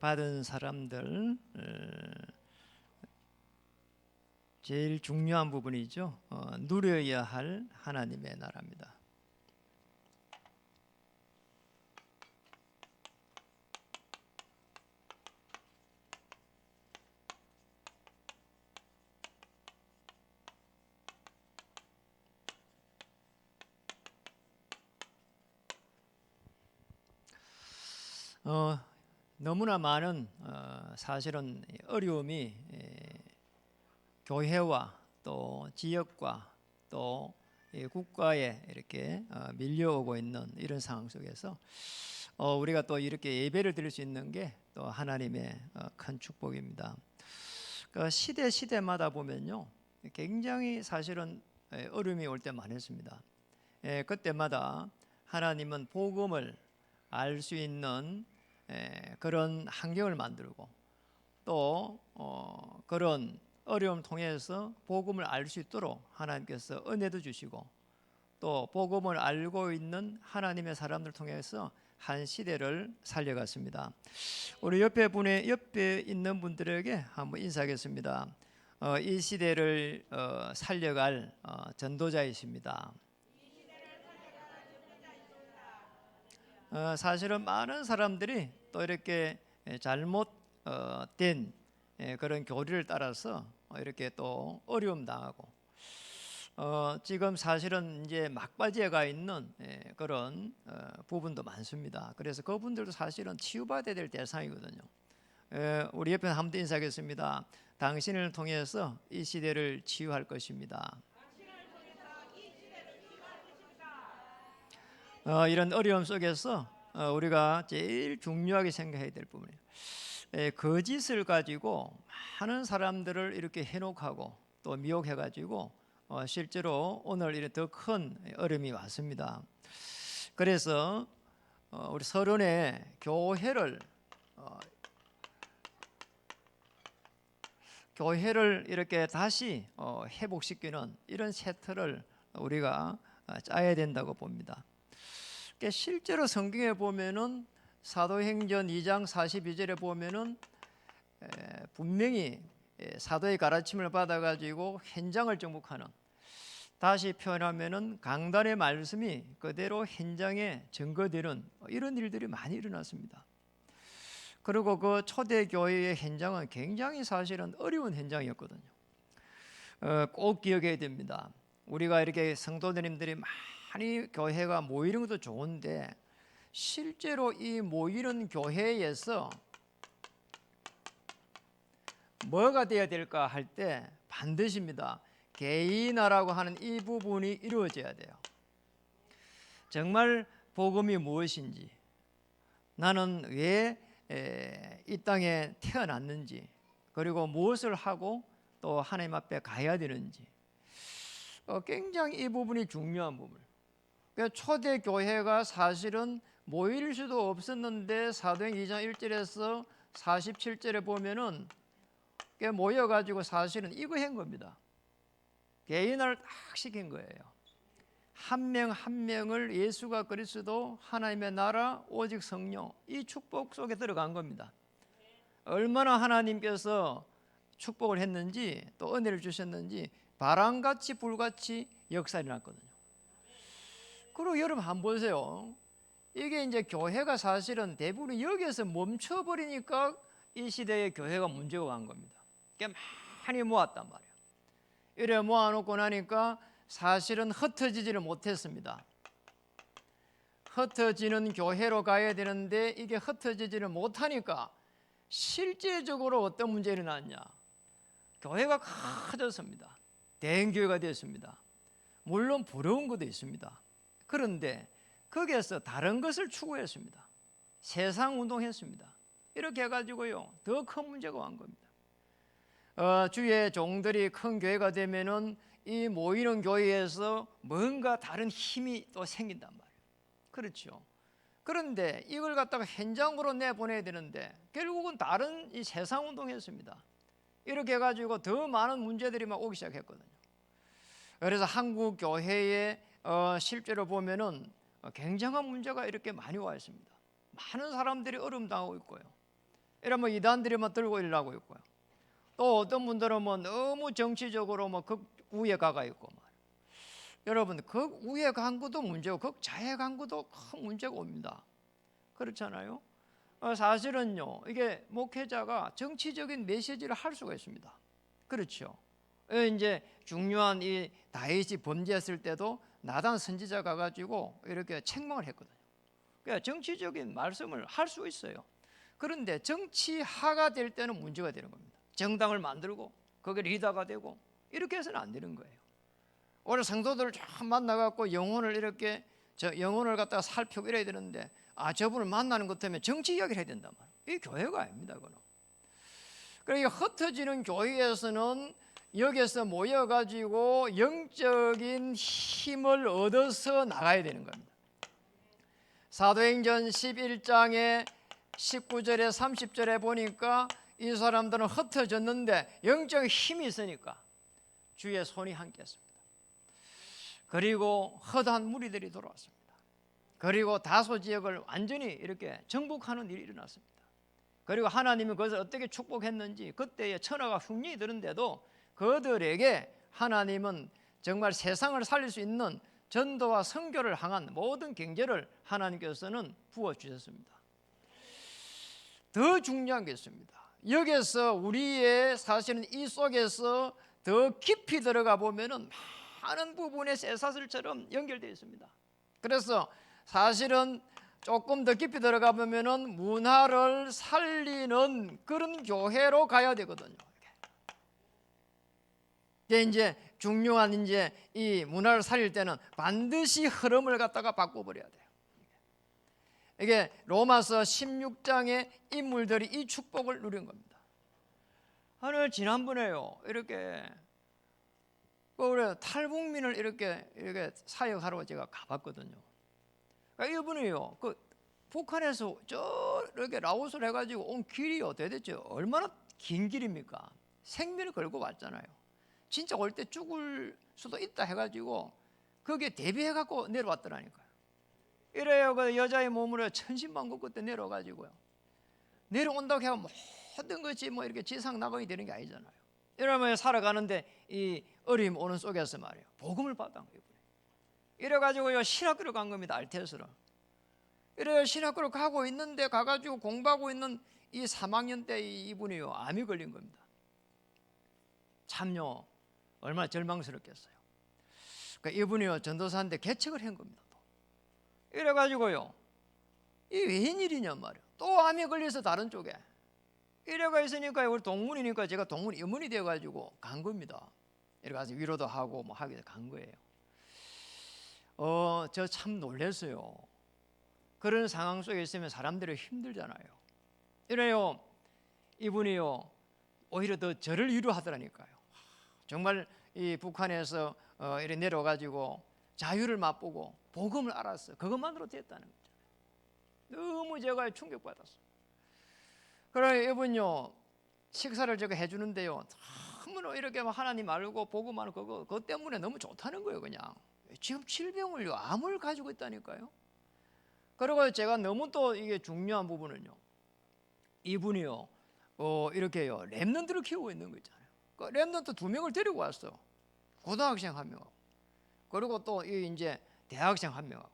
받은 사람들 제일 중요한 부분이죠. 누려야 할 하나님의 나라입니다. 너무나 많은 사실은 어려움이 교회와 또 지역과 또 국가에 이렇게 밀려오고 있는 이런 상황 속에서 우리가 또 이렇게 예배를 드릴 수 있는 게 또 하나님의 큰 축복입니다. 시대마다 보면요, 굉장히 사실은 어려움이 올 때 많았습니다. 그때마다 하나님은 복음을 알 수 있는 그런 환경을 만들고 또 그런 어려움을 통해서 복음을 알 수 있도록 하나님께서 은혜도 주시고 또 복음을 알고 있는 하나님의 사람들 통해서 한 시대를 살려갔습니다. 우리 옆에 있는 분들에게 한번 인사하겠습니다. 이 시대를 살려갈 전도자이십니다. 사실은 많은 사람들이 또 이렇게 잘못된 그런 교리를 따라서 이렇게 또 어려움 당하고 지금 사실은 이제 막바지에 가 있는 그런 부분도 많습니다. 그래서 그분들도 사실은 치유받아야 될 대상이거든요. 우리 옆에 한번 인사하겠습니다. 당신을 통해서 이 시대를 치유할 것입니다. 이런 어려움 속에서 우리가 제일 중요하게 생각해야 될 부분이에요. 거짓을 가지고 많은 사람들을 이렇게 해놓고 또 미혹해가지고 실제로 오늘 이렇게 더 큰 어려움이 왔습니다. 그래서 우리 서론에 교회를 이렇게 다시 회복시키는 이런 세트를 우리가 짜야 된다고 봅니다. 실제로 성경에 보면은 사도행전 2장 42절에 보면은 분명히 사도의 가르침을 받아가지고 현장을 정복하는, 다시 표현하면은 강단의 말씀이 그대로 현장에 증거되는 이런 일들이 많이 일어났습니다. 그리고 그 초대 교회의 현장은 굉장히 사실은 어려운 현장이었거든요. 꼭 기억해야 됩니다. 우리가 이렇게 성도님들이 많이 교회가 모이는 것도 좋은데 실제로 이 모이는 교회에서 뭐가 되어야 될까 할 때 반드시입니다. 개인화라고 하는 이 부분이 이루어져야 돼요. 정말 복음이 무엇인지, 나는 왜 이 땅에 태어났는지, 그리고 무엇을 하고 또 하나님 앞에 가야 되는지, 굉장히 이 부분이 중요한 부분이에요. 그러니까 초대 교회가 사실은 모일 수도 없었는데 사도행 2장 1절에서 47절에 보면은 모여가지고 사실은 이거 한 겁니다. 개인화를 딱 시킨 거예요. 한 명 한 명을 예수가 그리스도, 하나님의 나라, 오직 성령, 이 축복 속에 들어간 겁니다. 얼마나 하나님께서 축복을 했는지 또 은혜를 주셨는지 바람같이 불같이 역사가 일어났거든요. 그리고 여러분 한번 보세요. 이게 이제 교회가 사실은 대부분 여기에서 멈춰버리니까 이 시대의 교회가 문제가 간 겁니다. 많이 모았단 말이에요. 이래 모아놓고 나니까 사실은 흩어지지를 못했습니다. 흩어지는 교회로 가야 되는데 이게 흩어지지를 못하니까 실제적으로 어떤 문제가 일어났냐? 교회가 커졌습니다. 대형교회가 됐습니다. 물론 부러운 것도 있습니다. 그런데 거기에서 다른 것을 추구했습니다. 세상 운동했습니다. 이렇게 해가지고요, 더 큰 문제가 온 겁니다. 주의 종들이 큰 교회가 되면은 이 모이는 교회에서 뭔가 다른 힘이 또 생긴단 말이에요. 그렇죠. 그런데 이걸 갖다가 현장으로 내보내야 되는데 결국은 다른 이 세상 운동했습니다. 이렇게 해가지고 더 많은 문제들이 막 오기 시작했거든요. 그래서 한국 교회에 실제로 보면은 굉장한 문제가 이렇게 많이 와 있습니다. 많은 사람들이 어려움 당하고 있고요. 이러면 이단들이 뭐 들고 일하고 있고요. 또 어떤 분들은 뭐 너무 정치적으로 뭐 극우에 가가 있고 말이에요. 여러분 극우에 간 것도 문제고 극좌에 간 것도 큰 문제가 옵니다. 그렇잖아요. 사실은요, 이게 목회자가 정치적인 메시지를 할 수가 있습니다. 그렇죠. 이제 중요한 이 다윗이 범죄했을 때도 나단 선지자 가가지고 이렇게 책망을 했거든요. 그러니까 정치적인 말씀을 할 수 있어요. 그런데 정치화가 될 때는 문제가 되는 겁니다. 정당을 만들고 거기에 리더가 되고 이렇게 해서는 안 되는 거예요. 오늘 성도들을 쫙 만나갖고 영혼을 이렇게 영혼을 갖다가 살피고 이래야 되는데 저분을 만나는 것 때문에 정치 이야기를 해야 된단 말이에요. 이게 교회가 아닙니다. 그거는. 그러니까 흩어지는 교회에서는 여기서 모여가지고 영적인 힘을 얻어서 나가야 되는 겁니다. 사도행전 11장에 19절에 30절에 보니까 이 사람들은 흩어졌는데 영적 힘이 있으니까 주의 손이 함께 했습니다. 그리고 허다한 무리들이 돌아왔습니다. 그리고 다소 지역을 완전히 이렇게 정복하는 일이 일어났습니다. 그리고 하나님이 그것을 어떻게 축복했는지 그때에 천하가 흉년이 드는데도 그들에게 하나님은 정말 세상을 살릴 수 있는 전도와 선교를 향한 모든 경제를 하나님께서는 부어주셨습니다. 더 중요한 게 있습니다. 여기서 우리의 사실은 이 속에서 더 깊이 들어가 보면은 많은 부분의 쇠사슬처럼 연결되어 있습니다. 그래서 사실은 조금 더 깊이 들어가 보면은 문화를 살리는 그런 교회로 가야 되거든요. 이제 중요한 이제 이 문화를 살릴 때는 반드시 흐름을 갖다가 바꿔버려야 돼요. 이게 로마서 16장의 인물들이 이 축복을 누린 겁니다. 오늘 지난번에요 이렇게 우리 탈북민을 이렇게 사역하러 제가 가봤거든요. 그러니까 이분이요 북한에서 이렇게 라오스를 해가지고 온 길이요 도대체 얼마나 긴 길입니까? 생명을 걸고 왔잖아요. 진짜 올 때 죽을 수도 있다 해가지고 거기에 대비해갖고 내려왔더라니까요. 이래요 그 여자의 몸으로 천신만고 그때 내려와가지고요. 내려온다고 해서 모든 것이 뭐 이렇게 지상낙원이 되는 게 아니잖아요. 이러면 살아가는데 이 어려움 오는 속에서 말이에요 복음을 받은 거예요. 이래가지고요 신학교로 간 겁니다. 알테스로. 이래 신학교로 가고 있는데 가가지고 공부하고 있는 이 3학년 때 이분이요 암이 걸린 겁니다. 참요 얼마나 절망스럽겠어요. 그러니까 이분이요 전도사인데 개척을 한 겁니다. 또. 이래가지고요 이 웬일이냐 말이에요. 또 암이 걸려서 다른 쪽에 이래가 있으니까 우리 동문이니까 제가 동문 임원이 되어가지고 간 겁니다. 이래 가서 위로도 하고 뭐 하기 위해서 간 거예요. 저 참 놀랐어요. 그런 상황 속에 있으면 사람들이 힘들잖아요. 이래요 이분이요 오히려 더 저를 위로하더라니까요. 정말 이 북한에서 이래 내려가지고 자유를 맛보고 복음을 알았어. 그것만으로 됐다는 거죠. 너무 제가 충격받았어요. 그래 이분요 식사를 제가 해주는데요 너무 이렇게 하나님 알고 복음 알고 그것 때문에 너무 좋다는 거예요. 그냥 지금 질병을요 암을 가지고 있다니까요. 그리고 제가 너무 또 이게 중요한 부분은요 이분이요 이렇게요 렘넌트를 키우고 있는 거 있잖아요. 그 렘넌트 2명을 데리고 왔어. 고등학생 1명 그리고 또 이제 대학생 1명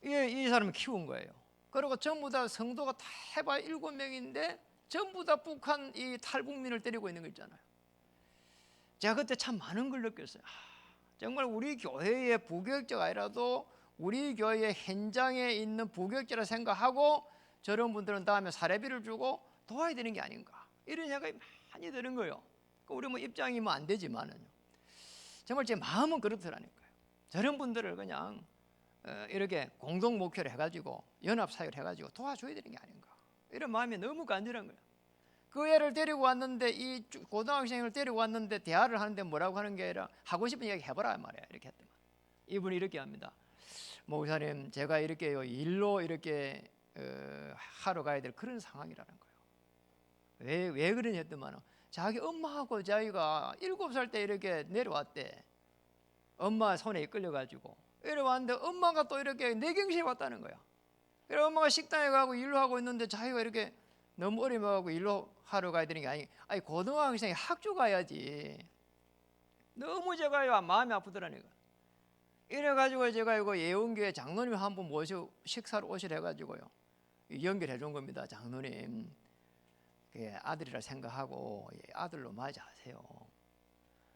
이 사람을 키운 거예요. 그리고 전부 다 성도가 다 해봐야 7명인데 전부 다 북한 이 탈북민을 데리고 있는 거 있잖아요. 제가 그때 참 많은 걸 느꼈어요. 정말 우리 교회의 부교육자가 아니라도 우리 교회의 현장에 있는 부교육자라 생각하고 저런 분들은 다음에 사례비를 주고 도와야 되는 게 아닌가 이런 생각이 많이 드는 거예요. 우리 뭐 입장이 뭐 안 되지만은요 정말 제 마음은 그렇더라니까요. 저런 분들을 그냥 이렇게 공동 목표를 해가지고 연합 사역을 해가지고 도와줘야 되는 게 아닌가 이런 마음이 너무 간절한 거예요. 그 애를 데리고 왔는데 이 고등학생을 데리고 왔는데 대화를 하는데 뭐라고 하는 게 아니라 하고 싶은 얘기 해보라 말이야. 이렇게 했더만 이분이 이렇게 합니다. 목사님 제가 이렇게 일로 이렇게 하러 가야 될 그런 상황이라는 거예요. 왜 그러냐 했더만 자기 엄마하고 자기가 7살 때 이렇게 내려왔대. 엄마 손에 이끌려가지고 이래 왔는데 엄마가 또 이렇게 내경시에 왔다는 거야. 그래 엄마가 식당에 가고 일로 하고 있는데 자기가 이렇게 너무 어려워하고 일로 하러 가야 되는 게 아니 고등학생이 학교 가야지. 너무 제가 마음이 아프더라니까. 이래가지고 제가 이거 예원교회 장로님 한 분 모시고 식사를 오시려 해가지고요, 연결해 준 겁니다. 장로님, 아들이라 생각하고 아들로 맞이하세요.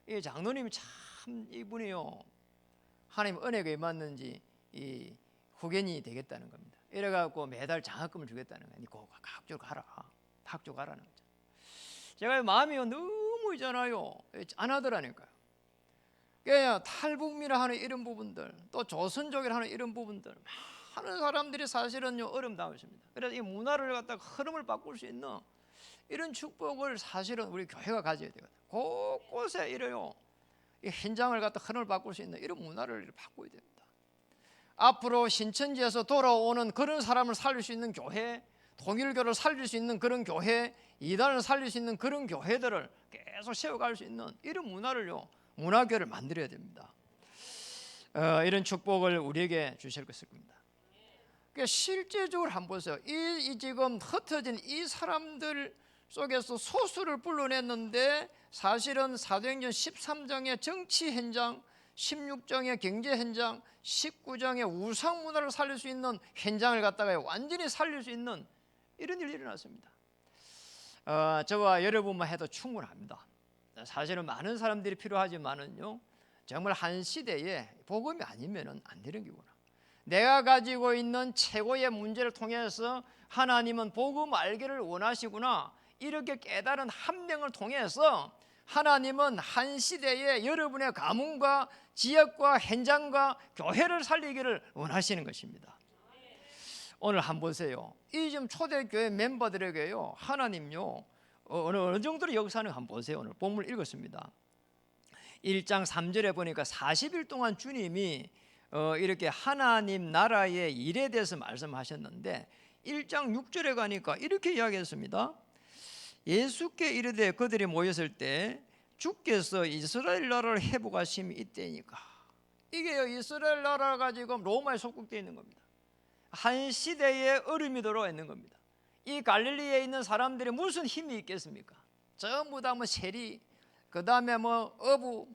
이 장로님이 참 이분이요, 하나님 은혜가 임했는지 이 후견이 되겠다는 겁니다. 이래갖고 매달 장학금을 주겠다는 거예요. 그 학교 가라는 거죠. 제가 마음이 너무 있잖아요, 안 하더라니까요. 그러니까 탈북민을 하는 이런 부분들, 또 조선족이라 하는 이런 부분들, 많은 사람들이 사실은요 어려움 당했습니다. 그래서 이 문화를 갖다가 흐름을 바꿀 수 있는 이런 축복을 사실은 우리 교회가 가져야 되거든요. 곳곳에 이래요, 이 현장을 갖다 흐름을 바꿀 수 있는 이런 문화를 바꿔야 됩니다. 앞으로 신천지에서 돌아오는 그런 사람을 살릴 수 있는 교회, 통일교를 살릴 수 있는 그런 교회, 이단을 살릴 수 있는 그런 교회들을 계속 세워갈 수 있는 이런 문화를요, 문화교회를 만들어야 됩니다. 이런 축복을 우리에게 주실 것일 겁니다. 그러니까 실제적으로 한번 보세요. 이 지금 흩어진 이 사람들 속에서 소수를 불러냈는데, 사실은 사도행전 13장의 정치 현장, 16장의 경제 현장, 19장의 우상 문화를 살릴 수 있는 현장을 갖다가 완전히 살릴 수 있는 이런 일이 일어났습니다. 저와 여러분만 해도 충분합니다. 사실은 많은 사람들이 필요하지만은요, 정말 한 시대에 복음이 아니면은 안 되는 거구나. 내가 가지고 있는 최고의 문제를 통해서 하나님은 복음 알기를 원하시구나, 이렇게 깨달은 한 명을 통해서 하나님은 한 시대에 여러분의 가문과 지역과 현장과 교회를 살리기를 원하시는 것입니다. 오늘 한번 보세요. 이 지금 초대교회 멤버들에게요, 하나님요 어느 정도로 역사는 한번 보세요. 오늘 본문을 읽었습니다. 1장 3절에 보니까 40일 동안 주님이 이렇게 하나님 나라의 일에 대해서 말씀하셨는데, 1장 6절에 가니까 이렇게 이야기했습니다. 예수께 이르되 그들이 모였을 때 주께서 이스라엘 나라를 회복하심이 이때니까. 이게요, 이스라엘 나라가 지금 로마에 속국되어 있는 겁니다. 한 시대에 어려움이 들어와 있는 겁니다. 이 갈릴리에 있는 사람들이 무슨 힘이 있겠습니까? 전부 다 뭐 세리, 그 다음에 뭐 어부,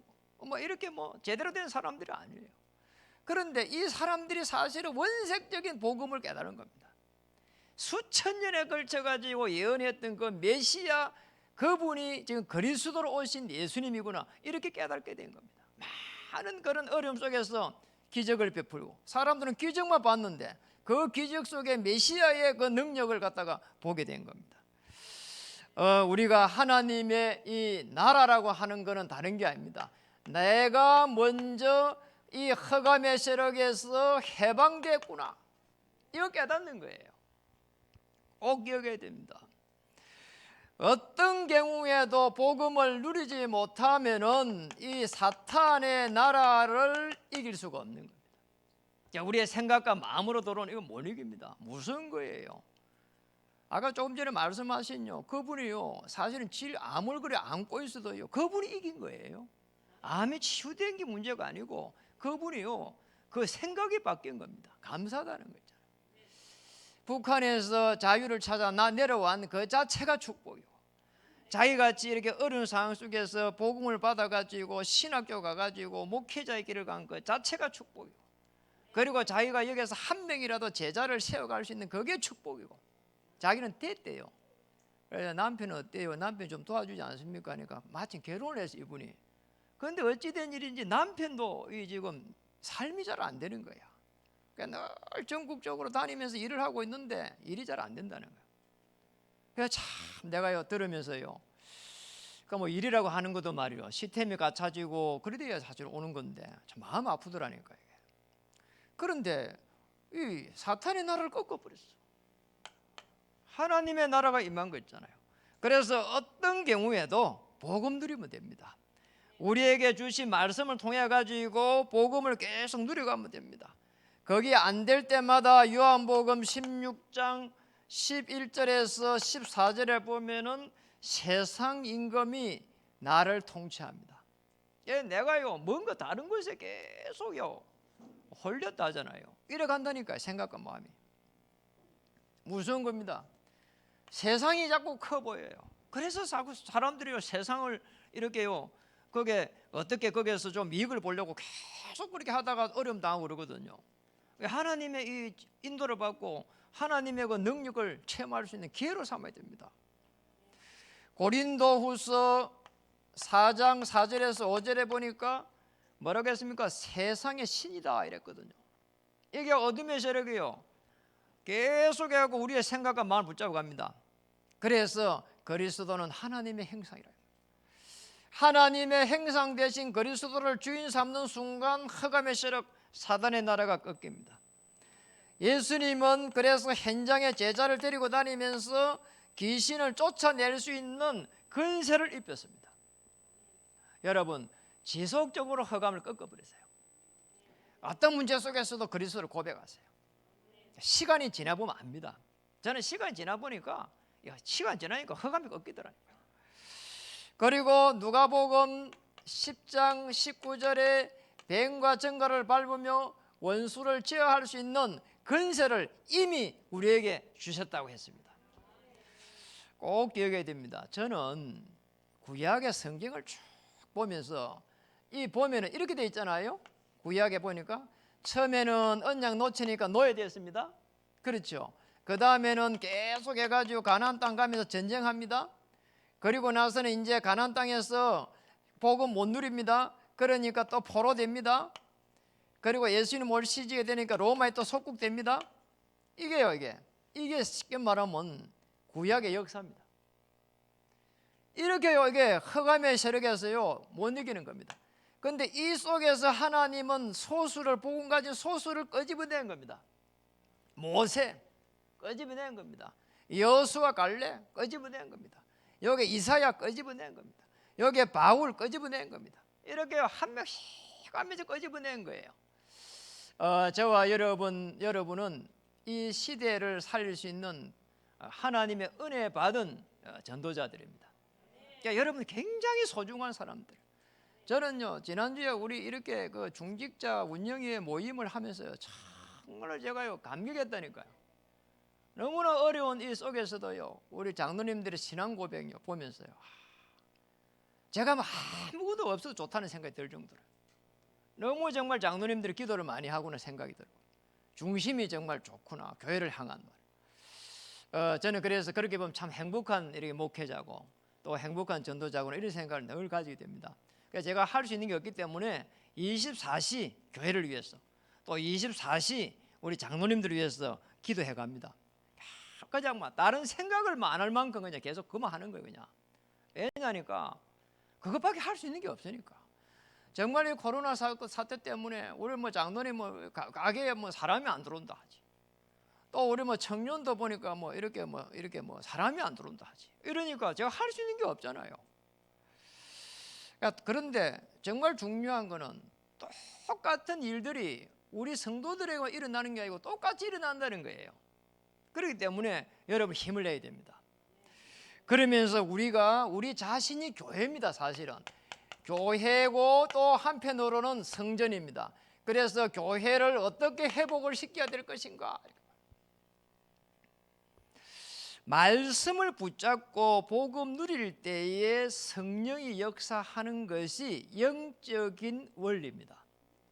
뭐 이렇게 뭐 제대로 된 사람들이 아니에요. 그런데 이 사람들이 사실은 원색적인 복음을 깨달은 겁니다. 수천 년에 걸쳐 가지고 예언했던 그 메시아, 그분이 지금 그리스도로 오신 예수님이구나, 이렇게 깨닫게 된 겁니다. 많은 그런 어려움 속에서 기적을 베풀고, 사람들은 기적만 봤는데 그 기적 속에 메시아의 그 능력을 갖다가 보게 된 겁니다. 우리가 하나님의 이 나라라고 하는 것은 다른 게 아닙니다. 내가 먼저 이 흑암의 세력에서 해방됐구나, 이거 깨닫는 거예요. 꼭 기억해야 됩니다. 어떤 경우에도 복음을 누리지 못하면은 이 사탄의 나라를 이길 수가 없는 겁니다. 우리의 생각과 마음으로 들어오는 이건 못 이깁니다. 무슨 거예요? 아까 조금 전에 말씀하신요, 그분이요 사실은 암을 그래 안고 있어도요, 그분이 이긴 거예요. 암이 치유된 게 문제가 아니고 그분이요 그 생각이 바뀐 겁니다. 감사하다는 거잖아요. 북한에서 자유를 찾아 내려온 그 자체가 축복이고, 자기같이 이렇게 어려운 상황 속에서 복음을 받아가지고 신학교 가가지고 목회자의 길을 간 그 자체가 축복이고, 그리고 자기가 여기서 한 명이라도 제자를 세워갈 수 있는 그게 축복이고, 자기는 됐대요. 그래서 남편은 어때요? 남편이 좀 도와주지 않습니까? 하니까 마침 결혼을 해서 이분이. 그런데 어찌된 일인지 남편도 지금 삶이 잘 안 되는 거야. 그러니까 늘 전국적으로 다니면서 일을 하고 있는데 일이 잘 안 된다는 거야. 그래서 참 내가요 들으면서요, 그러니까 뭐 일이라고 하는 것도 말이요 시스템이 갖춰지고 그래야 사실 오는 건데 참 마음 아프더라니까 이게. 그런데 이 사탄의 나라를 꺾어버렸어. 하나님의 나라가 임한 거 있잖아요. 그래서 어떤 경우에도 복음 누리면 됩니다. 우리에게 주신 말씀을 통해 가지고 복음을 계속 누려가면 됩니다. 거기 안 될 때마다 요한복음 16장 11절에서 14절에 보면은 세상 임금이 나를 통치합니다. 내가요 뭔가 다른 것에 계속요 홀렸다 하잖아요. 이래 간다니까요. 생각과 마음이 무서운 겁니다. 세상이 자꾸 커 보여요. 그래서 자꾸 사람들이 세상을 이렇게요, 그게 어떻게 거기에서 좀 이익을 보려고 계속 그렇게 하다가 어려움 당하고 그러거든요. 하나님의 이 인도를 받고 하나님의 그 능력을 체험할 수 있는 기회로 삼아야 됩니다. 고린도후서 4장 4절에서 5절에 보니까 뭐라고 했습니까? 세상의 신이다 이랬거든요. 이게 어둠의 세력이요, 계속해서 우리의 생각과 마음을 붙잡고 갑니다. 그래서 그리스도는 하나님의 형상이라. 하나님의 형상 되신 그리스도를 주인 삼는 순간 흑암의 세력, 사단의 나라가 꺾입니다. 예수님은 그래서 현장에 제자를 데리고 다니면서 귀신을 쫓아낼 수 있는 근세를 입혔습니다. 여러분, 지속적으로 흑암을 꺾어버리세요. 어떤 문제 속에서도 그리스도를 고백하세요. 시간이 지나보면 압니다. 저는 시간이 지나보니까, 시간 지나니까 흑암이 꺾이더라고요. 그리고 누가복음 10장 19절에 뱀과 정갈을 밟으며 원수를 제어할 수 있는 근세를 이미 우리에게 주셨다고 했습니다. 꼭 기억해야 됩니다. 저는 구약의 성경을 쭉 보면서 보면은 이렇게 돼 있잖아요. 구약에 보니까 처음에는 언약 놓치니까 노예되었습니다. 그렇죠. 그 다음에는 계속 해가지고 가나안 땅 가면서 전쟁합니다. 그리고 나서는 이제 가나안 땅에서 복음 못 누립니다. 그러니까 또 포로됩니다. 그리고 예수님 올 시지게 되니까 로마에 또 속국됩니다. 이게요, 이게 쉽게 말하면 구약의 역사입니다. 이렇게요, 이게 흑암의 세력에서요 못 이기는 겁니다. 그런데 이 속에서 하나님은 소수를, 복음 가진 소수를 끄집어낸 겁니다. 모세 끄집어낸 겁니다. 여수와 갈렙 끄집어낸 겁니다. 여기 이사야 끄집어낸 겁니다. 여기 바울 끄집어낸 겁니다. 이렇게 한 명씩 하면서 끄집어낸 거예요. 저와 여러분은 이 시대를 살릴 수 있는 하나님의 은혜 받은 전도자들입니다. 그러니까 여러분 굉장히 소중한 사람들. 저는요, 지난주에 우리 이렇게 그 중직자 운영위의 모임을 하면서요, 정말 제가요 감격했다니까요. 너무나 어려운 이 속에서도요, 우리 장로님들의 신앙 고백요 보면서요, 제가 뭐 아무것도 없어도 좋다는 생각이 들 정도로 너무 정말 장로님들이 기도를 많이 하구나 생각이 들고, 중심이 정말 좋구나, 교회를 향한 말. 저는 그래서 그렇게 보면 참 행복한 이렇게 목회자고 또 행복한 전도자고 이런 생각을 늘 가지게 됩니다. 그래서 제가 할 수 있는 게 없기 때문에 24시 교회를 위해서 또 24시 우리 장로님들을 위해서 기도해 갑니다. 그냥 막 다른 생각을 안 할 만큼 그냥 계속 그만 하는 거예요. 그냥 왜냐니까 그것밖에 할 수 있는 게 없으니까. 정말 이 코로나 사태 때문에 우리 뭐 장로님 뭐 가게에 뭐 사람이 안 들어온다 하지. 또 우리 뭐 청년도 보니까 뭐 이렇게 사람이 안 들어온다 하지. 이러니까 제가 할 수 있는 게 없잖아요. 그런데 정말 중요한 거는 똑같은 일들이 우리 성도들에게 일어나는 게 아니고 똑같이 일어난다는 거예요. 그렇기 때문에 여러분 힘을 내야 됩니다. 그러면서 우리 자신이 교회입니다. 사실은 교회고 또 한편으로는 성전입니다. 그래서 교회를 어떻게 회복을 시켜야 될 것인가. 말씀을 붙잡고 복음 누릴 때에 성령이 역사하는 것이 영적인 원리입니다.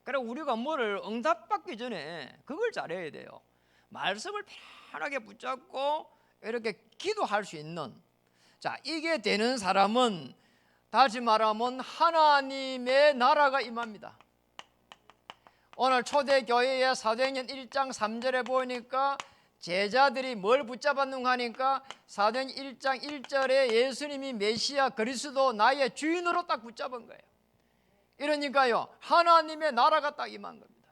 그러니까 우리가 뭐를 응답받기 전에 그걸 잘해야 돼요. 말씀을 편하게 붙잡고 이렇게 기도할 수 있는, 자, 이게 되는 사람은 다시 말하면 하나님의 나라가 임합니다. 오늘 초대교회의 사도행전 1장 3절에 보니까 제자들이 뭘 붙잡았는가 하니까 사도행전 1장 1절에 예수님이 메시아 그리스도 나의 주인으로 딱 붙잡은 거예요. 이러니까요, 하나님의 나라가 딱 임한 겁니다.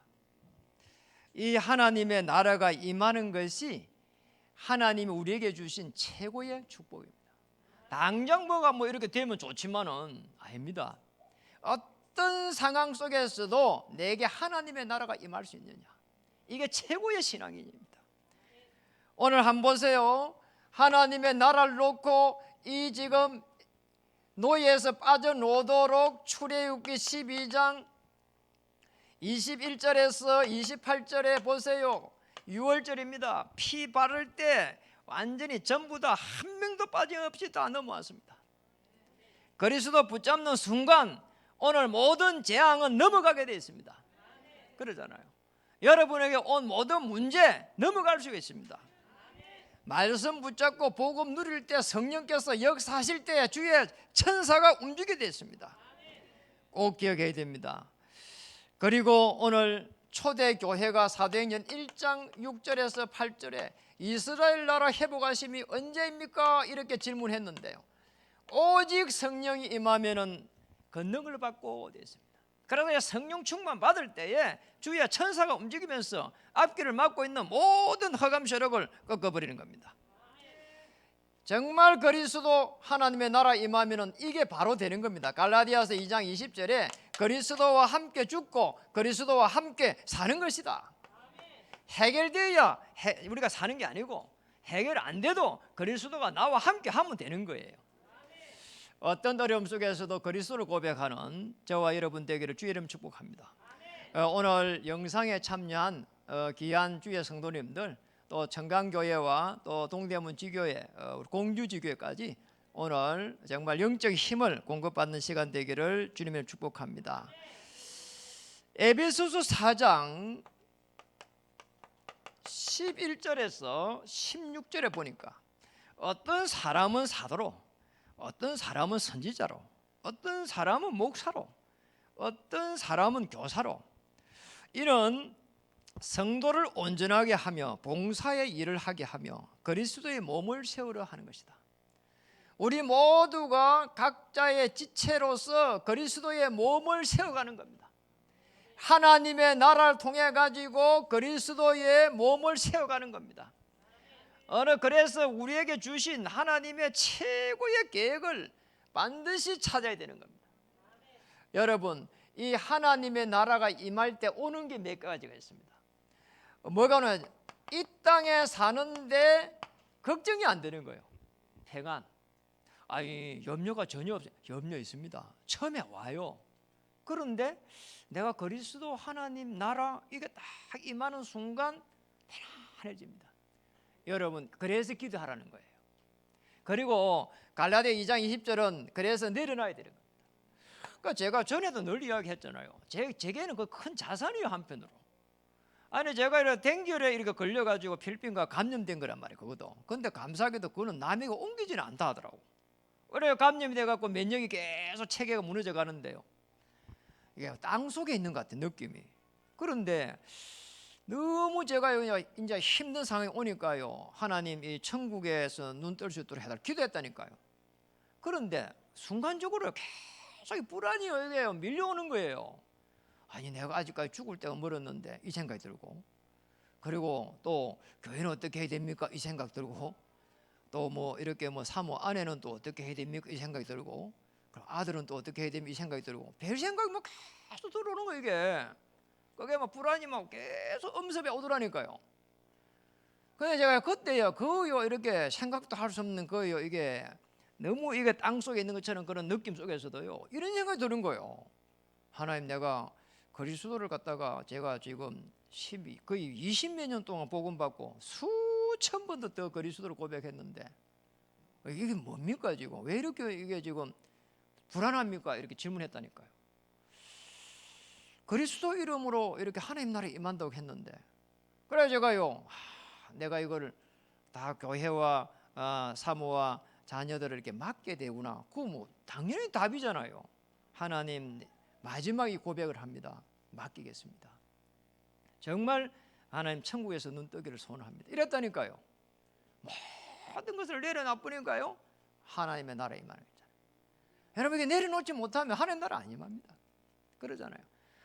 이 하나님의 나라가 임하는 것이 하나님이 우리에게 주신 최고의 축복입니다. 당장 뭐가 뭐 이렇게 되면 좋지만은 아닙니다. 어떤 상황 속에서도 내게 하나님의 나라가 임할 수 있느냐, 이게 최고의 신앙인입니다. 오늘 한번 보세요. 하나님의 나라를 놓고 이 지금 노예에서 빠져나오도록 출애굽기 12장 21절에서 28절에 보세요. 6월절입니다. 피 바를 때 완전히 전부 다 한 명도 빠짐없이 다 넘어왔습니다. 그리스도 붙잡는 순간 오늘 모든 재앙은 넘어가게 되어 있습니다. 그러잖아요. 여러분에게 온 모든 문제 넘어갈 수 있습니다. 말씀 붙잡고 복음 누릴 때 성령께서 역사하실 때 주의 천사가 움직이게 되어 있습니다. 꼭 기억해야 됩니다. 그리고 오늘 초대교회가 사도행전 1장 6절에서 8절에 이스라엘 나라 회복하심이 언제입니까? 이렇게 질문했는데요, 오직 성령이 임하면은 권능을 받고 되었습니다. 그래서 성령 충만 받을 때에 주의 천사가 움직이면서 앞길을 막고 있는 모든 흑암 세력을 꺾어버리는 겁니다. 정말 그리스도 하나님의 나라 임하면은 이게 바로 되는 겁니다. 갈라디아서 2장 20절에 그리스도와 함께 죽고 그리스도와 함께 사는 것이다. 해결되어야 우리가 사는 게 아니고, 해결 안 돼도 그리스도가 나와 함께 하면 되는 거예요. 어떤 어려움 속에서도 그리스도를 고백하는 저와 여러분 되기를 주의 이름 축복합니다. 오늘 영상에 참여한 귀한 주의 성도님들, 또 청강교회와 또 동대문 지교회, 공주지교회까지 오늘 정말 영적 힘을 공급받는 시간 되기를 주님의 축복합니다. 에베소서 4장 11절에서 16절에 보니까 어떤 사람은 사도로, 어떤 사람은 선지자로, 어떤 사람은 목사로, 어떤 사람은 교사로, 이런 성도를 온전하게 하며 봉사의 일을 하게 하며 그리스도의 몸을 세우려 하는 것이다. 우리 모두가 각자의 지체로서 그리스도의 몸을 세워가는 겁니다. 하나님의 나라를 통해 가지고 그리스도의 몸을 세워가는 겁니다. 그래서 우리에게 주신 하나님의 최고의 계획을 반드시 찾아야 되는 겁니다. 여러분, 이 하나님의 나라가 임할 때 오는 게 몇 가지가 있습니다. 뭐가 오냐? 이 땅에 사는데 걱정이 안 되는 거예요. 평안. 아니, 염려가 전혀 없어요. 염려 있습니다. 처음에 와요. 그런데 내가 그리스도 하나님 나라 이게 딱 임하는 순간 편안해집니다. 여러분, 그래서 기도하라는 거예요. 그리고 갈라디아 2장 20절은 그래서 내려놔야 되는 겁니다. 그러니까 제가 전에도 늘 이야기했잖아요. 제게는 그 큰 자산이에요, 한편으로. 아니, 제가 이렇게 댕결에 이렇게 걸려가지고 필리핀과 감염된 거란 말이에요, 그것도. 근데 감사하게도 그거는 남에게 옮기지는 않다 하더라고. 그래요, 감염이 돼갖고 면역이 계속 체계가 무너져 가는데요, 이게 땅 속에 있는 것 같아요, 느낌이. 그런데 너무 제가 이제 힘든 상황이 오니까요, 하나님 이 천국에서 눈 뜰 수 있도록 해달라 기도했다니까요. 그런데 순간적으로 계속 불안이 이게 밀려오는 거예요. 아니, 내가 아직까지 죽을 때가 멀었는데 이 생각이 들고, 그리고 또 교회는 어떻게 해야 됩니까? 이 생각 들고, 또 뭐 이렇게 뭐 사모 아내는 또 어떻게 해야 됩니까? 이 생각이 들고, 그럼 아들은 또 어떻게 해야 됩니까? 이 생각이 들고, 별 생각이 막 계속 들어오는 거예요, 이게. 그게 막 불안이 막 계속 엄습해 오더라니까요. 근데 제가 그때요, 그요 이렇게 생각도 할 수 없는 그요, 이게 너무 이게 땅 속에 있는 것처럼 그런 느낌 속에서도요, 이런 생각이 드는 거예요. 하나님, 내가 그리스도를 갖다가 제가 지금 거의 20몇 년 동안 복음 받고 수천 번도 더 그리스도를 고백했는데 이게 뭡니까 지금? 왜 이렇게 이게 지금 불안합니까? 이렇게 질문했다니까요. 그리스도 이름으로 이렇게 하나님 나라에 임한다고 했는데, 그래 제가요, 내가 이걸 다 교회와 사모와 자녀들을 이렇게 맡게 되구나. 그거 뭐 당연히 답이잖아요. 하나님, 마지막에 고백을 합니다. 맡기겠습니다. 정말 하나님 천국에서 눈 뜨기를 소원합니다. 이랬다니까요. 모든 것을 내려놔버리니까요, 하나님의 나라에 임하는 거잖아요. 여러분에게 내려놓지 못하면 하나님 나라 안 임합니다. 그러잖아요.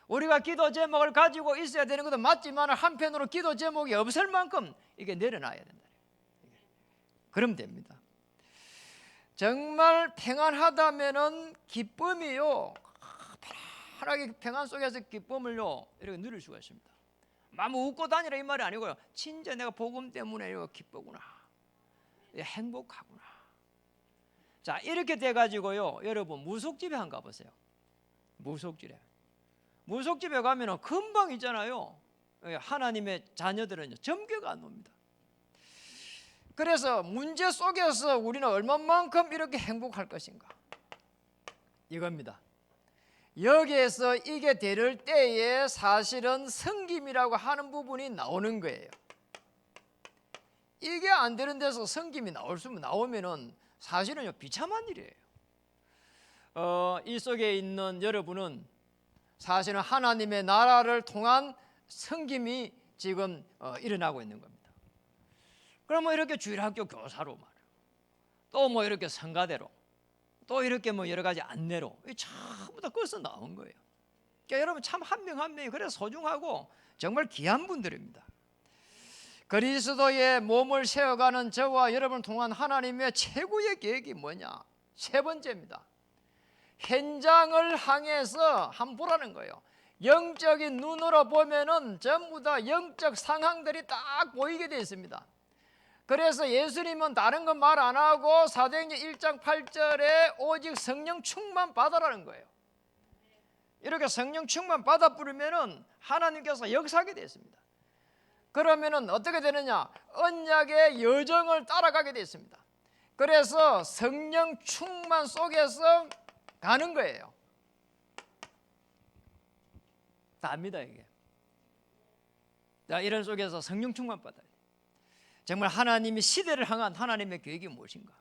우리가 기도 제목을 가지고 있어야 되는 것도 맞지만 한편으로 기도 제목이 없을 만큼 이게 내려놔야 된다. 그럼 됩니다. 정말 평안하다면은 기쁨이요, 편하게 평안 속에서 기쁨을요 이렇게 누릴 수가 있습니다. 마음 웃고 다니라 이 말이 아니고요, 진짜 내가 복음 때문에 이거 기쁘구나, 행복하구나. 자, 이렇게 돼가지고요, 여러분 무속집에 한번 가보세요. 무속집에 가면은 금방 있잖아요, 하나님의 자녀들은 점괘가 안 옵니다. 그래서 문제 속에서 우리는 얼마만큼 이렇게 행복할 것인가, 이겁니다. 여기에서 이게 될 때에 사실은 섬김이라고 하는 부분이 나오는 거예요. 이게 안 되는 데서 섬김이 나오면은 사실은요 비참한 일이에요. 이 속에 있는 여러분은 사실은 하나님의 나라를 통한 섬김이 지금 일어나고 있는 겁니다. 그럼 뭐 이렇게 주일학교 교사로 말이에요. 또 뭐 이렇게 성가대로, 또 이렇게 뭐 여러 가지 안내로, 전부 다 거기서 나온 거예요. 그러니까 여러분 참 한 명 한 명이 그래서 소중하고 정말 귀한 분들입니다. 그리스도의 몸을 세워가는 저와 여러분을 통한 하나님의 최고의 계획이 뭐냐? 세 번째입니다. 현장을 향해서 한번 보라는 거예요. 영적인 눈으로 보면은 전부 다 영적 상황들이 딱 보이게 되어 있습니다. 그래서 예수님은 다른 건 말 안 하고 사도행전 1장 8절에 오직 성령 충만 받아라는 거예요. 이렇게 성령 충만 받아 부르면은 하나님께서 역사하게 되어 있습니다. 그러면은 어떻게 되느냐? 언약의 여정을 따라가게 되어 있습니다. 그래서 성령 충만 속에서 가는 거예요. 다 압니다 이게. 자, 이런 속에서 성령 충만 받아요. 정말 하나님이 시대를 향한 하나님의 계획이 무엇인가?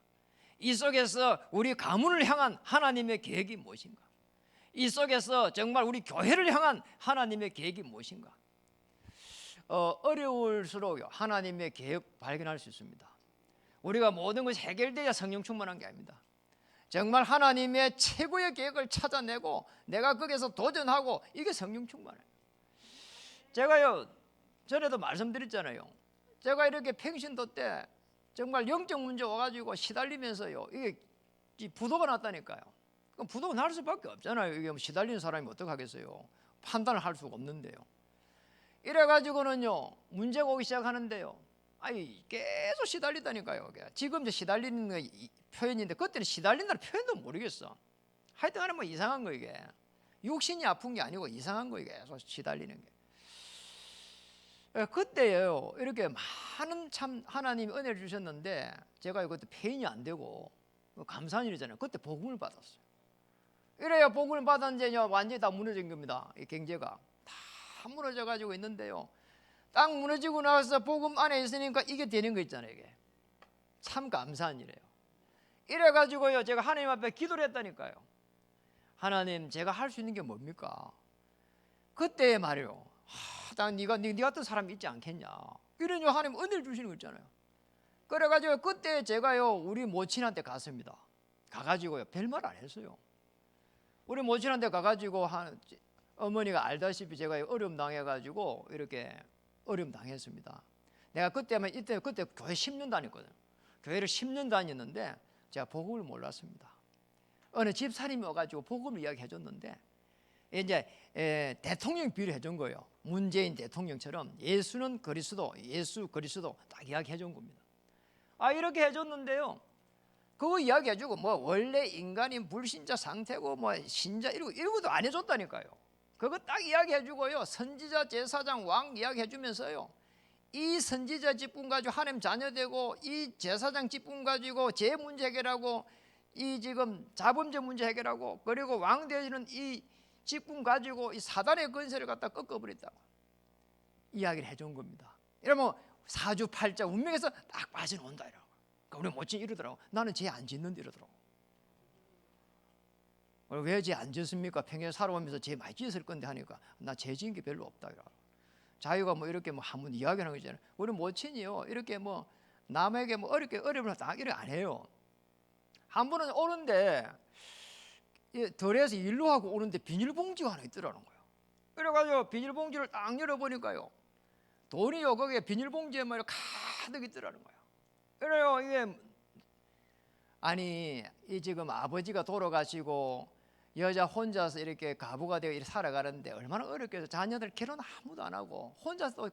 이 속에서 우리 가문을 향한 하나님의 계획이 무엇인가? 이 속에서 정말 우리 교회를 향한 하나님의 계획이 무엇인가? 어려울수록 하나님의 계획 발견할 수 있습니다. 우리가 모든 것이 해결돼야 성령 충만한 게 아닙니다. 정말 하나님의 최고의 계획을 찾아내고 내가 거기서 도전하고, 이게 성령 충만이에요. 제가요 전에도 말씀드렸잖아요. 제가 이렇게 평신도 때 정말 영적 문제 와가지고 시달리면서요, 이게 부도가 났다니까요. 그럼 부도가 날 수밖에 없잖아요. 이게 시달리는 사람이 어떡하겠어요. 판단을 할 수가 없는데요. 이래가지고는요 문제가 오기 시작하는데요, 아니 계속 시달리다니까요. 지금 이제 시달리는 거 표현인데 그때는 시달린다는 표현도 모르겠어. 하여튼 간에 뭐 이상한 거, 이게 육신이 아픈 게 아니고 이상한 거, 이게 계속 시달리는 게. 그때요 이렇게 많은 참 하나님이 은혜를 주셨는데, 제가 그때 페인이 안 되고 감사한 일이잖아요. 그때 복음을 받았어요. 이래야 복음을 받았는데 완전히 다 무너진 겁니다. 이 경제가 다 무너져 가지고 있는데요, 딱 무너지고 나서 복음 안에 있으니까 이게 되는 거 있잖아요. 이게 참 감사한 일이에요. 이래 가지고요 제가 하나님 앞에 기도를 했다니까요. 하나님, 제가 할 수 있는 게 뭡니까? 그때 말이에요, 네 같은 사람이 있지 않겠냐, 이런 하나님 은혜를 주시는 거 있잖아요. 그래가지고 그때 제가요 우리 모친한테 갔습니다. 가가지고요 별말 안 했어요. 우리 모친한테 가가지고 어머니가 알다시피 제가 어려움 당해가지고 이렇게 어려움 당했습니다. 내가 그때 교회 10년 다녔거든요. 교회를 10년 다녔는데 제가 복음을 몰랐습니다. 어느 집사님이 와가지고 복음을 이야기해 줬는데, 이제 대통령 비유를 해준 거예요. 문재인 대통령처럼 예수는 그리스도, 예수 그리스도 딱 이야기해 준 겁니다. 이렇게 해줬는데요, 그거 이야기해 주고 뭐 원래 인간인 불신자 상태고 뭐 신자 이러고도 안 해줬다니까요. 그거 딱 이야기해 주고요, 선지자, 제사장, 왕 이야기해 주면서요, 이 선지자 직분 가지고 하나님 자녀 되고, 이 제사장 직분 가지고 제 문제 해결하고, 이 지금 자범죄 문제 해결하고, 그리고 왕 되어지는 이 직분 가지고 이 사단의 권세를 갖다 꺾어버렸다고 이야기를 해준 겁니다. 이러면 사주팔자 운명에서 딱 빠져나온다 이러고. 그러니까 우리 모친 이러더라고. 나는 죄 안 짓는데 이러더라고. 왜 죄 안 짓습니까? 평생 살아오면서 죄 많이 짓을 건데 하니까 나 죄 지은 게 별로 없다 이러고. 자기가 뭐 이렇게 뭐 한번 이야기하는 거 있잖아요. 우리 모친이요 이렇게 뭐 남에게 뭐 어려움을 당하기를 안 해요. 한 번은 오는데 덜에서 일로 하고 오는데 비닐봉지가 하나 있더라는 거예요. 그래가지고 비닐봉지를 딱 열어보니까요, 돈이요 거기에 비닐봉지에 막 가득 있더라는 거예요. 그래요, 이게 아니 이 지금 아버지가 돌아가시고 여자 혼자서 이렇게 가부가 되어 이렇게 살아가는데 얼마나 어렵겠어요. 자녀들 결혼 아무도 안 하고 혼자서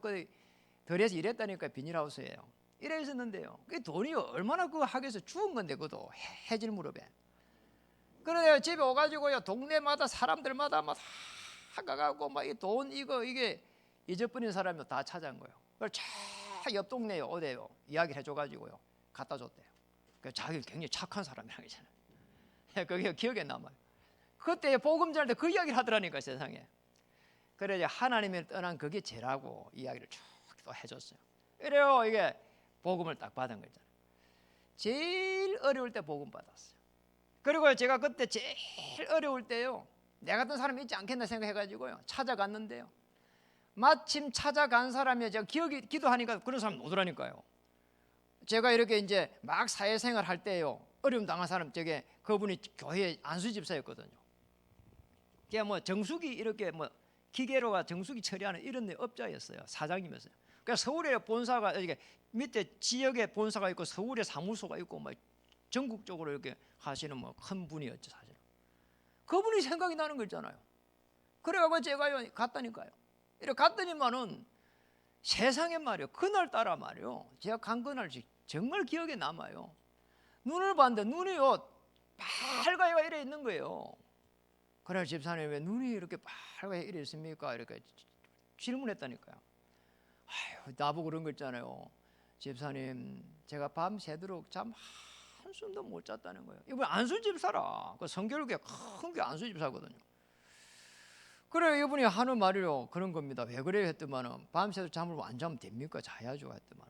덜에서 일했다니까. 비닐하우스예요. 이래 있었는데요, 그 돈이 얼마나 그거 하겠어. 죽은 건데 그것도 해질 무렵에. 그래요, 집에 오가지고요 동네마다 사람들마다 막 다 가가고 막 이 돈 이게 잊어버린 사람이 다 찾아온 거예요. 그걸 쫙 옆 동네에 오대요 이야기를 해줘가지고요, 갖다 줬대요. 자기 굉장히 착한 사람이라고 했잖아요. 그게 기억에 남아요. 그때 복음 전할 때 그 이야기를 하더라니까 세상에. 그래 이제 하나님을 떠난 그게 죄라고 이야기를 쭉 또 해줬어요. 이래요. 이게 복음을 딱 받은 거잖아요. 제일 어려울 때 복음 받았어요. 그리고 제가 그때 제일 어려울 때요, 내 같은 사람이 있지 않겠나 생각해가지고요 찾아갔는데요, 마침 찾아간 사람이 제가 기도하니까 그런 사람 오더라니까요. 제가 이렇게 이제 막 사회생활 할 때요, 어려움 당한 사람, 그분이 교회 안수 집사였거든요. 걔 뭐 정수기 이렇게 뭐 기계로가 정수기 처리하는 이런 업자였어요. 사장님이었어요. 그러니까 서울에 본사가 이렇게 밑에 지역에 본사가 있고 서울에 사무소가 있고 뭐 전국적으로 이렇게 하시는 뭐 큰 분이었죠 사실. 그분이 생각이 나는 거 있잖아요. 그래가지고 제가요 갔다니까요. 이렇게 갔더니만은 세상에 말이요, 그날따라 말이요, 제가 간 그날 정말 기억에 남아요. 눈을 봤는데 눈이요 빨갛게 이래 있는 거예요. 그래 집사님 왜 눈이 이렇게 빨갛게 이래 있습니까? 이렇게 질문했다니까요. 아유, 나보고 그런 거 있잖아요. 집사님 제가 밤새도록 잠 한숨도 못 잤다는 거예요. 이분 안수 집사라. 그 성결교회 큰 게 안수 집사거든요. 그래 이분이 하는 말이요 그런 겁니다. 왜 그래요 했더만은, 밤새도 잠을 안 자면 됩니까? 자야죠 했더만,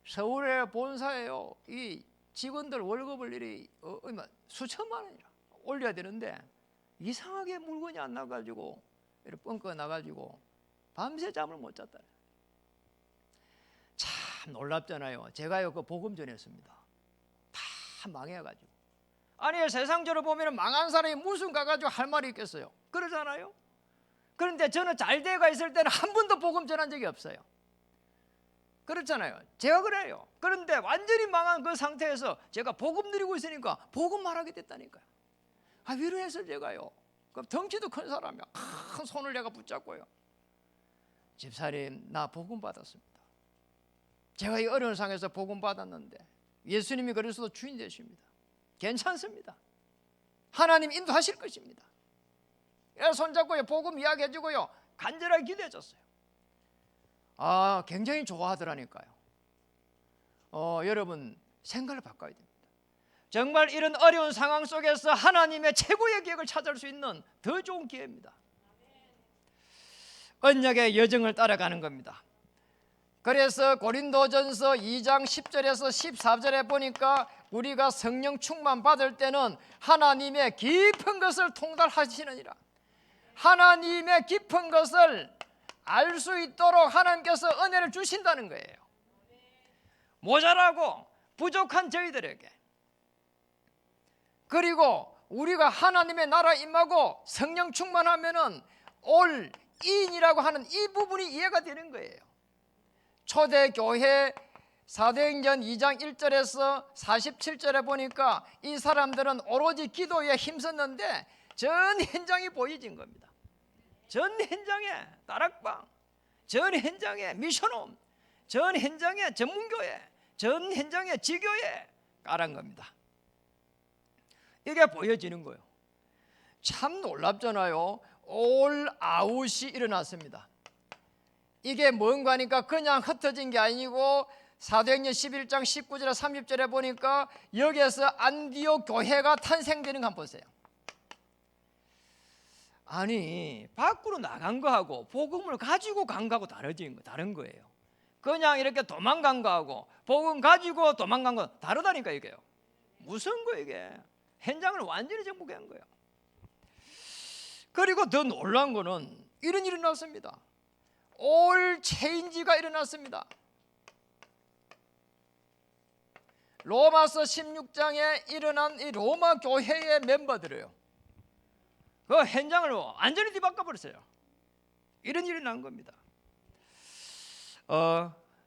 서울에 본사에요 이 직원들 월급을 이리 수천만 원이라 올려야 되는데 이상하게 물건이 안 나가지고 이렇게 뻥커 나가지고 밤새 잠을 못 잤다. 참 놀랍잖아요. 제가요 그 복음 전했습니다. 다 망해가지고. 아니 세상적으로 보면 망한 사람이 무슨 가가지고 할 말이 있겠어요? 그러잖아요. 그런데 저는 잘 돼가 있을 때는 한 번도 복음 전한 적이 없어요. 그렇잖아요. 제가 그래요. 그런데 완전히 망한 그 상태에서 제가 복음 누리고 있으니까 복음 말하게 됐다니까요. 위로해서 제가요, 그 덩치도 큰 사람이야, 큰 손을 내가 붙잡고요, 집사님 나 복음 받았습니다. 제가 이 어려운 상황에서 복음 받았는데 예수님이 그리스도 주인 되십니다. 괜찮습니다. 하나님 인도하실 것입니다. 손잡고요 복음 이야기해주고요 간절하게 기도해줬어요. 굉장히 좋아하더라니까요. 여러분 생각을 바꿔야 됩니다. 정말 이런 어려운 상황 속에서 하나님의 최고의 계획을 찾을 수 있는 더 좋은 기회입니다. 언약의 여정을 따라가는 겁니다. 그래서 고린도전서 2장 10절에서 14절에 보니까 우리가 성령 충만 받을 때는 하나님의 깊은 것을 통달하시느니라. 하나님의 깊은 것을 알 수 있도록 하나님께서 은혜를 주신다는 거예요. 모자라고 부족한 저희들에게. 그리고 우리가 하나님의 나라 임하고 성령 충만하면은 올 인이라고 하는 이 부분이 이해가 되는 거예요. 초대교회 사도행전 2장 1절에서 47절에 보니까 이 사람들은 오로지 기도에 힘썼는데 전 현장이 보여진 겁니다. 전 현장에 다락방, 전 현장에 미션홈, 전 현장에 전문교회, 전 현장에 지교회 깔은 겁니다. 이게 보여지는 거예요. 참 놀랍잖아요. 올 아웃이 일어났습니다. 이게 뭔가 하니까 그냥 흩어진 게 아니고 사도행전 11장 19절에 30절에 보니까 여기에서 안디옥 교회가 탄생되는 거 한번 보세요. 아니 밖으로 나간 거하고 복음을 가지고 간 거하고 다른 거예요. 그냥 이렇게 도망간 거하고 복음 가지고 도망간 거 다르다니까. 이게요 무슨 거예요 이게. 현장을 완전히 정복한 거예요. 그리고 더 놀라운 거는 이런 일이 일어났습니다. 올 체인지가 일어났습니다. 로마서 16장에 일어난 이 로마 교회의 멤버들이에요. 그 현장을 완전히 뒤바꿔 버렸어요. 이런 일이 난 겁니다.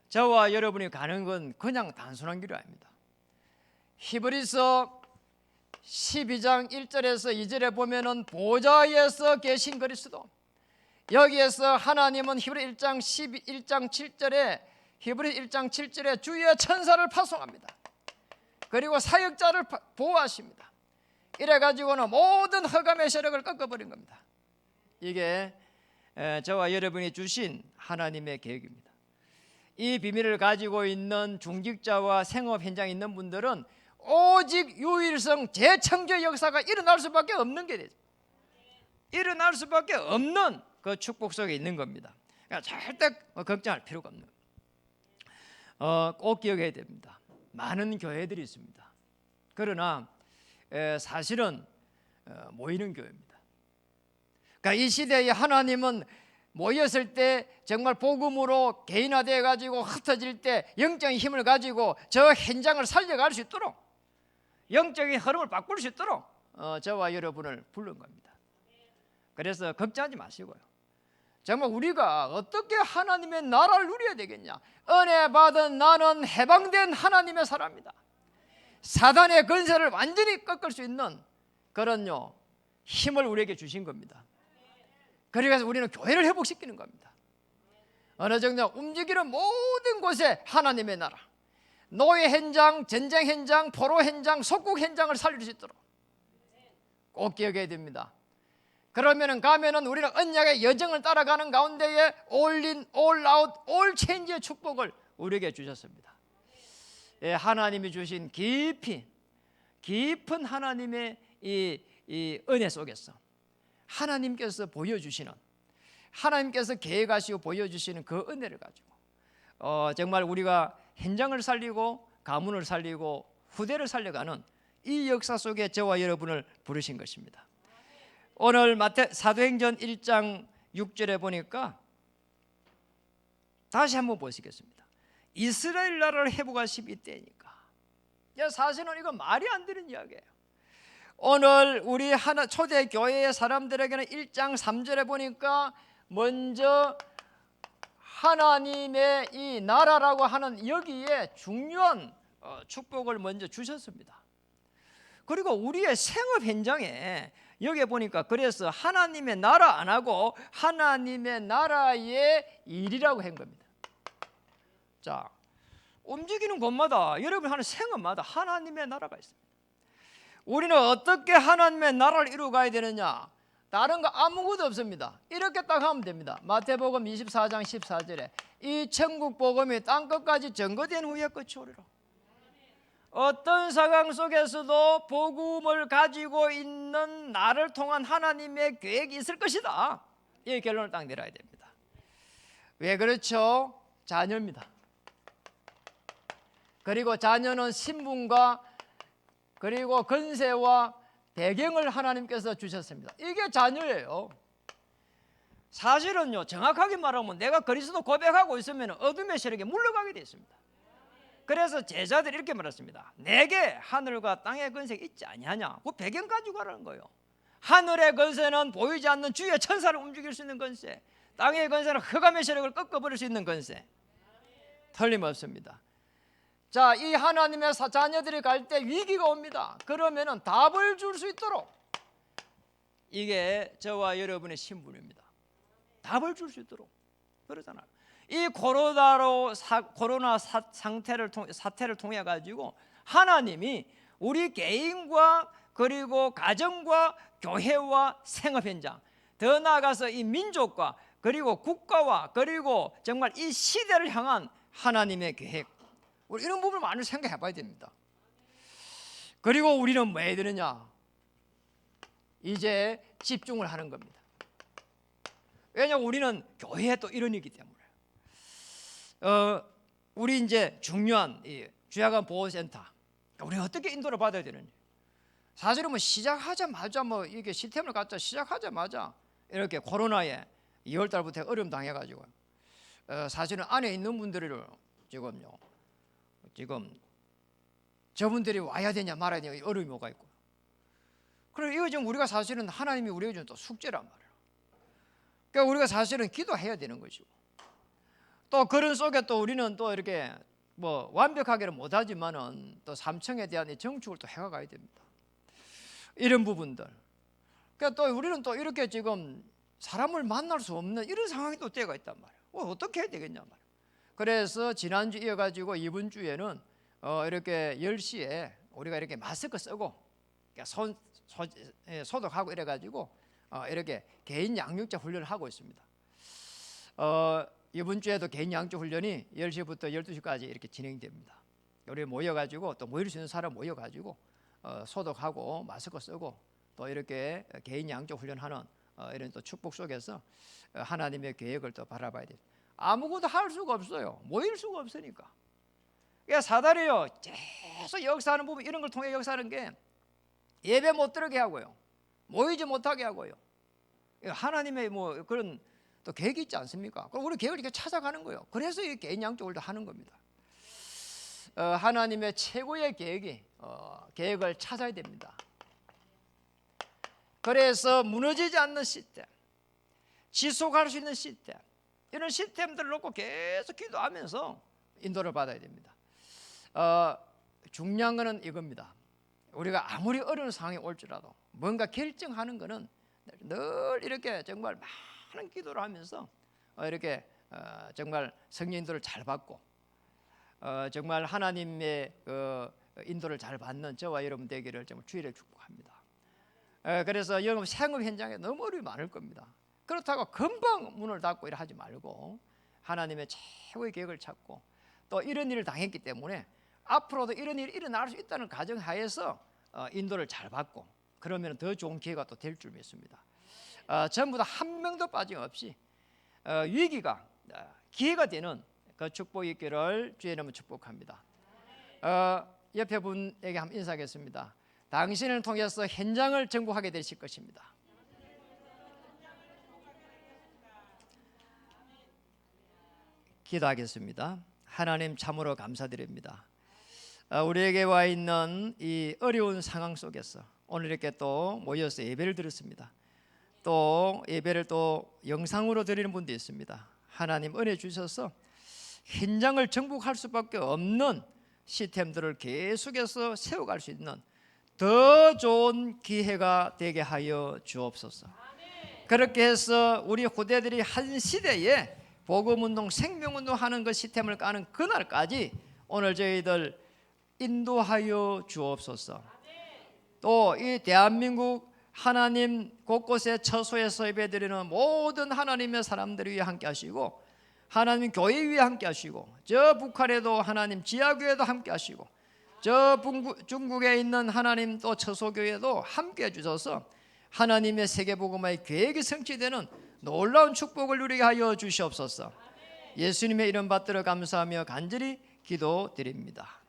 저와 여러분이 가는 건 그냥 단순한 길이 아닙니다. 히브리서 12장 1절에서 2절에 보면은 보좌에서 계신 그리스도, 여기에서 하나님은 히브리 1장 7절에 히브리 1장 7절에 주의 천사를 파송합니다. 그리고 사역자를 보호하십니다. 이래가지고는 모든 흑암의 세력을 꺾어버린 겁니다. 이게 저와 여러분이 주신 하나님의 계획입니다. 이 비밀을 가지고 있는 중직자와 생업 현장에 있는 분들은 오직 유일성 재창조의 역사가 일어날 수밖에 없는 게 되죠. 일어날 수밖에 없는 그 축복 속에 있는 겁니다. 그러니까 절대 걱정할 필요가 없는 꼭 기억해야 됩니다. 많은 교회들이 있습니다. 그러나 사실은 모이는 교회입니다. 그러니까 이 시대에 하나님은 모였을 때 정말 복음으로 개인화되어 가지고 흩어질 때 영적인 힘을 가지고 저 현장을 살려갈 수 있도록 영적인 흐름을 바꿀 수 있도록 저와 여러분을 부른 겁니다. 그래서 걱정하지 마시고요. 정말 우리가 어떻게 하나님의 나라를 누려야 되겠냐? 은혜 받은 나는 해방된 하나님의 사람이다. 사단의 권세를 완전히 꺾을 수 있는 그런 힘을 우리에게 주신 겁니다. 그래서 우리는 교회를 회복시키는 겁니다. 어느 정도 움직이는 모든 곳에 하나님의 나라, 노예 현장, 전쟁 현장, 포로 현장, 속국 현장을 살릴 수 있도록 꼭 기억해야 됩니다. 그러면은 가면은 우리는 언약의 여정을 따라가는 가운데에 올인, 올아웃, 올체인지의 축복을 우리에게 주셨습니다. 하나님이 주신 깊은 하나님의 이 은혜 속에서 하나님께서 보여주시는, 하나님께서 계획하시고 보여주시는 그 은혜를 가지고 정말 우리가 현장을 살리고 가문을 살리고 후대를 살려가는 이 역사 속에 저와 여러분을 부르신 것입니다. 오늘 사도행전 1장 6절에 보니까 다시 한번 보시겠습니다. 이스라엘 나라를 회복하심 이때니까. 사실은 이건 말이 안 되는 이야기예요. 오늘 우리 초대 교회의 사람들에게는 1장 3절에 보니까 먼저 하나님의 이 나라라고 하는 여기에 중요한 축복을 먼저 주셨습니다. 그리고 우리의 생업 현장에 여기에 보니까 그래서 하나님의 나라 안 하고 하나님의 나라의 일이라고 한 겁니다. 자, 움직이는 곳마다 여러분 하는 생업마다 하나님의 나라가 있습니다. 우리는 어떻게 하나님의 나라를 이루어가야 되느냐? 다른 거 아무것도 없습니다. 이렇게 딱 하면 됩니다. 마태복음 24장 14절에 이 천국 복음이 땅끝까지 전거된 후에 끝이 오리라. 어떤 상황 속에서도 복음을 가지고 있는 나를 통한 하나님의 계획이 있을 것이다. 이 결론을 딱 내려야 됩니다. 왜 그렇죠? 자녀입니다. 그리고 자녀는 신분과 그리고 권세와 배경을 하나님께서 주셨습니다. 이게 자녀예요. 사실은요, 정확하게 말하면 내가 그리스도 고백하고 있으면 어둠의 세력에 물러가게 되어 있습니다. 그래서 제자들이 이렇게 말했습니다. 내게 하늘과 땅의 권세가 있지 아니하냐? 그 배경 가지고 가라는 거예요. 하늘의 권세는 보이지 않는 주의 천사를 움직일 수 있는 권세, 땅의 권세는 흑암의 세력을 꺾어버릴 수 있는 권세. 틀림없습니다. 자, 이 하나님의 자녀들이 갈 때 위기가 옵니다. 그러면은 답을 줄 수 있도록 이게 저와 여러분의 신분입니다. 답을 줄 수 있도록 그러잖아요. 이 코로나 사태를 통해 가지고 하나님이 우리 개인과 그리고 가정과 교회와 생업 현장, 더 나아가서 이 민족과 그리고 국가와 그리고 정말 이 시대를 향한 하나님의 계획, 우리 이런 부분을 많이 생각해 봐야 됩니다. 그리고 우리는 뭐 해야 되느냐? 이제 집중을 하는 겁니다. 왜냐하면 우리는 교회에 또 일원이기 때문에 우리 이제 중요한 이 주야간 보호센터, 우리는 어떻게 인도를 받아야 되는지. 사실은 뭐 시작하자마자 뭐 이게 시스템을 갖자 시작하자마자 이렇게 코로나에 2월 달부터 어려움 당해가지고 사실은 안에 있는 분들을 지금 저분들이 와야 되냐 말아야 되냐 어려움이 뭐가 있고. 그리고 이거 지금 우리가 사실은 하나님이 우리에게 준 또 숙제란 말이에요. 그러니까 우리가 사실은 기도해야 되는 것이고, 또 그런 속에 또 우리는 또 이렇게 뭐 완벽하게는 못하지만은 또 삼층에 대한 이 정축을 또 해가야 됩니다. 이런 부분들. 그러니까 또 우리는 또 이렇게 지금 사람을 만날 수 없는 이런 상황이 또 때가 있단 말이에요. 어떻게 해야 되겠냐 말이에요. 그래서 지난주 이어가지고 이번 주에는 이렇게 10시에 우리가 이렇게 마스크 쓰고 소독하고 이래가지고 이렇게 개인 양육자 훈련을 하고 있습니다. 이번 주에도 개인 양쪽 훈련이 10시부터 12시까지 이렇게 진행됩니다. 우리 모여가지고 또 모일 수 있는 사람 모여가지고 소독하고 마스크 쓰고 또 이렇게 개인 양쪽 훈련하는 이런 또 축복 속에서 하나님의 계획을 또 바라봐야 돼요. 아무것도 할 수가 없어요. 모일 수가 없으니까. 그러니까 사단이요 계속 역사하는 부분, 이런 걸 통해 역사하는 게 예배 못 들게 하고요, 모이지 못하게 하고요. 하나님의 뭐 그런 또 계획이 있지 않습니까? 그럼 우리 계획을 이렇게 찾아가는 거예요. 그래서 이 개인 양쪽을 다 하는 겁니다. 하나님의 최고의 계획을 찾아야 됩니다. 그래서 무너지지 않는 시스템, 지속할 수 있는 시스템, 이런 시스템들을 놓고 계속 기도하면서 인도를 받아야 됩니다. 중요한 것은 이겁니다. 우리가 아무리 어려운 상황이 올지라도 뭔가 결정하는 것은 늘 이렇게 정말 많은 기도를 하면서 이렇게 정말 성령 인도를 잘 받고 정말 하나님의 인도를 잘 받는 저와 여러분 되기를 정말 주일에 축복합니다. 그래서 영업 생업 현장에 너무 어려움이 많을 겁니다. 그렇다고 금방 문을 닫고 이래 하지 말고 하나님의 최고의 계획을 찾고 또 이런 일을 당했기 때문에 앞으로도 이런 일이 일어날 수 있다는 가정하에서 인도를 잘 받고 그러면 더 좋은 기회가 또 될 줄 믿습니다. 전부 다 한 명도 빠짐없이 위기가 기회가 되는 그 축복이 있기를 주의 이름으로 축복합니다. 옆에 분에게 한번 인사하겠습니다. 당신을 통해서 현장을 정복하게 되실 것입니다. 기도하겠습니다. 하나님 참으로 감사드립니다. 우리에게 와 있는 이 어려운 상황 속에서 오늘 이렇게 또 모여서 예배를 드렸습니다. 또 예배를 또 영상으로 드리는 분도 있습니다. 하나님 은혜 주셔서 현장을 정복할 수밖에 없는 시스템들을 계속해서 세워갈 수 있는 더 좋은 기회가 되게 하여 주옵소서. 그렇게 해서 우리 후대들이 한 시대에 복음운동, 생명운동 하는 그 시스템을 까는 그날까지 오늘 저희들 인도하여 주옵소서. 또 이 대한민국 하나님 곳곳에 처소에서 예배드리는 모든 하나님의 사람들을 위해 함께 하시고 하나님 교회 위에 함께 하시고 저 북한에도 하나님 지하교회도 함께 하시고 저 중국에 있는 하나님 또 처소교회도 함께 해주셔서 하나님의 세계복음화의 계획이 성취되는 놀라운 축복을 누리게 하여 주시옵소서. 예수님의 이름 받들어 감사하며 간절히 기도드립니다.